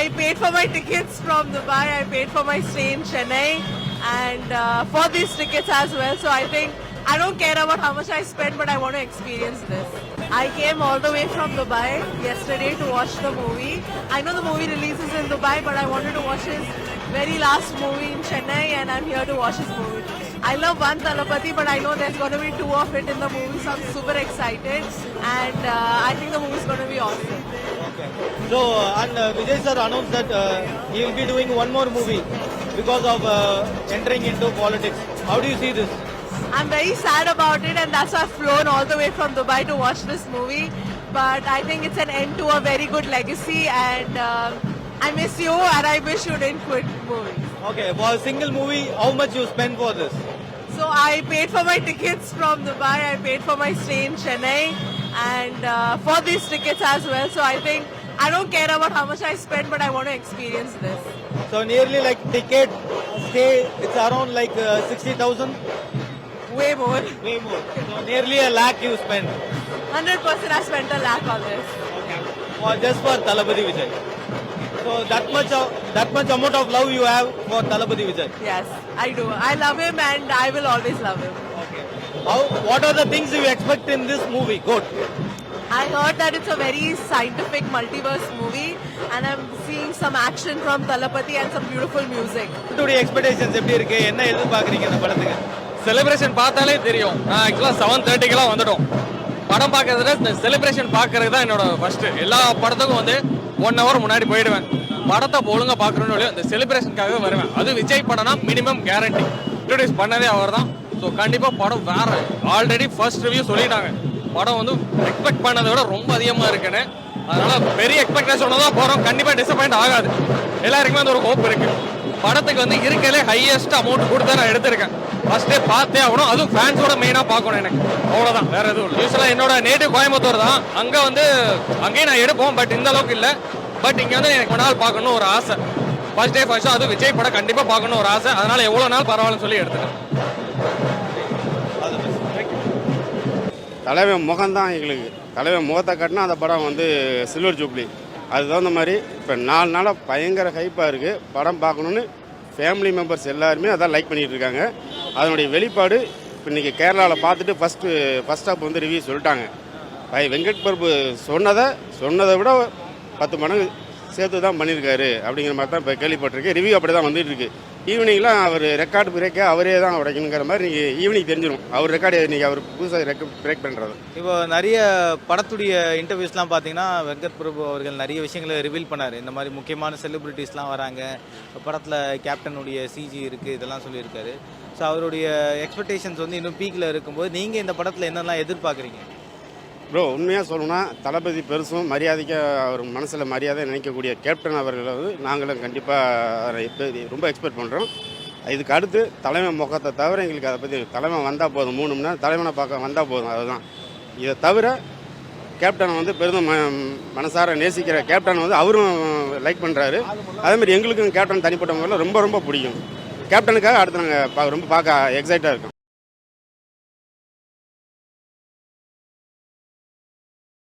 I paid for my tickets from Dubai. I paid for my stay in Chennai and for these tickets as well. So I think I don't care about how much I spend, but I want to experience this. I came all the way from Dubai yesterday to watch the movie. I know the movie releases in Dubai, but I wanted to watch his very last movie in Chennai, and I'm here to watch his movie. I love One Talapati, but I know there's going to be two of it in the movie, so I'm super excited, and I think the movie's going to be awesome. Okay. So, Vijay sir announced that he will be doing one more movie because of entering into politics. How do you see this? I'm very sad about it, and that's why I've flown all the way from Dubai to watch this movie. But I think it's an end to a very good legacy, and I miss you, and I wish you didn't quit movies. Okay, for a single movie, how much you spend for this? So I paid for my tickets from Dubai, I paid for my stay in Chennai, and for these tickets as well. So I think I don't care about how much I spend, but I want to experience this. So nearly like ticket, stay, it's around like 60,000? Way more. Way more. So nearly a lakh you spend. 100% I spent a lakh on this. Okay. Or just for Talapati Vijay. So that much amount of love you have for Talapati Vijay. Yes, I do. I love him, and I will always love him. Okay. What are the things you expect in this movie? Good. I heard that it's a very scientific multiverse movie, and I'm seeing some action from Talapati and some beautiful music. உங்களுடைய expectations எப்படி இருக்கு? என்ன எதிர்பார்க்கறீங்க இந்த படத்துக்கு? Celebration பார்த்தாலே தெரியும். நான் ஆக்சுவலாக 7:30க்கெல்லாம் வந்துட்டோம். படம் பார்க்கறத இந்த செலிப்ரேஷன் பார்க்கறது தான் என்னோட ஃபர்ஸ்ட். எல்லா படத்துக்கும் வந்து 1 hour முன்னாடி போயிடுவேன். படத்தை ஒழுங்காக பார்க்கணும்னு இந்த செலிப்ரேஷனுக்காகவே வருவேன். அது விஜய் படம்னா மினிமம் கேரண்டி. இன்ட்ரோடியூஸ் பண்ணதே அவர் தான். ஸோ கண்டிப்பாக படம் வேற. ஆல்ரெடி ஃபர்ஸ்ட் ரிவ்யூ சொல்லிட்டாங்க. படம் வந்து எக்ஸ்பெக்ட் பண்ணதை விட ரொம்ப அதிகமாக இருக்குன்னு. அதனால பெரிய எக்ஸ்பெக்டேஷன் தான் போகிறோம். கண்டிப்பாக டிசப்பாயிண்ட் ஆகாது. எல்லாருக்குமே அந்த ஒரு ஹோப் இருக்கு. படத்துக்கு வந்து இருக்கையிலே ஹையஸ்ட் அமௌண்ட் கொடுத்து நான் எடுத்திருக்கேன். ஃபர்ஸ்டே பார்த்தே ஆகணும். அதுவும் ஃபேன்ஸோட மெயினாக பார்க்கணும் எனக்கு. அவ்வளோதான், வேற எதுவும் இல்லை. யூஸ்வலாக என்னோட நேட்டிவ் கோயம்புத்தூர் தான். அங்கே வந்து அங்கேயும் நான் எடுப்போம், பட் இந்த அளவுக்கு இல்லை. பட் இங்கே வந்து எனக்கு ஒரு நாள் பார்க்கணும் ஒரு ஆசை. ஃபர்ஸ்ட் டே ஃபர்ஸ்ட் அது விஜய் படம் கண்டிப்பாக பார்க்கணும் ஒரு ஆசை. அதனால எவ்வளோ நாள் பரவாயில்லன்னு சொல்லி எடுத்துட்டேன். தலைவன் முகம்தான் எங்களுக்கு. தலைவன் முகத்தை காட்டினா அந்த படம் வந்து சில்வர் ஜூப்ளி. அது தகுந்த மாதிரி இப்போ 4 நாளாக பயங்கர ஹைப்பாக இருக்குது. படம் பார்க்கணுன்னு ஃபேமிலி மெம்பர்ஸ் எல்லாருமே அதான் லைக் பண்ணிகிட்டு இருக்காங்க. அதனுடைய வெளிப்பாடு இப்போ இன்றைக்கி கேரளாவில் பார்த்துட்டு ஃபஸ்ட் ஹாப் வந்து ரிவ்யூ சொல்லிட்டாங்க. வெங்கட் பிரபு சொன்னதை விட 10 மடங்கு சேர்த்து தான் பண்ணியிருக்காரு அப்படிங்கிற மாதிரி தான் இப்போ கேள்விப்பட்டிருக்கு. ரிவ்யூ அப்படி தான் வந்துட்டு இருக்கு. ஈவினிங்லாம் அவர் ரெக்கார்டு பிரேக்கை அவரே தான் உடைக்கணுங்கிற மாதிரி இன்றைக்கி ஈவினிங் தெரிஞ்சிடும். அவர் ரெக்கார்டு இன்றைக்கி அவர் புதுசாக பிரேக் பண்ணுறது. இப்போ நிறைய படத்துடைய இன்டர்வியூஸ்லாம் பார்த்தீங்கன்னா வெங்கட் பிரபு அவர்கள் நிறைய விஷயங்களை ரிவீல் பண்ணார். இந்த மாதிரி முக்கியமான செலிபிரிட்டிஸ்லாம் வராங்க, படத்தில் கேப்டனுடைய சிஜி இருக்குது, இதெல்லாம் சொல்லியிருக்காரு. ஸோ அவருடைய எக்ஸ்பெக்டேஷன்ஸ் வந்து இன்னும் பீக்கில் இருக்கும்போது நீங்கள் இந்த படத்தில் என்னெல்லாம் எதிர்பார்க்குறீங்க? ப்ரோ, உண்மையாக சொல்லணும்னா தளபதி பெருசும் மரியாதைக்கு அவர் மனசில் மரியாதை நினைக்கக்கூடிய கேப்டன் அவர்களை வந்து நாங்களும் கண்டிப்பாக ரொம்ப எக்ஸ்பெக்ட் பண்ணுறோம். இதுக்கு அடுத்து தலைமை முகத்தை தவிர எங்களுக்கு அதை பற்றி தலைமை வந்தால் போதும். 3 மணி நேரம் தலைவனை பார்க்க வந்தால் போதும். அதுதான். இதை தவிர கேப்டனை வந்து பெரிதும் மனசார நேசிக்கிற கேப்டன் வந்து அவரும் லைக் பண்ணுறாரு. அதேமாதிரி எங்களுக்கும் கேப்டன் தனிப்பட்ட முறையில் ரொம்ப ரொம்ப பிடிக்கும். கேப்டனுக்காக அடுத்து நாங்கள் ரொம்ப பார்க்க எக்ஸைட்டாக இருக்கோம்.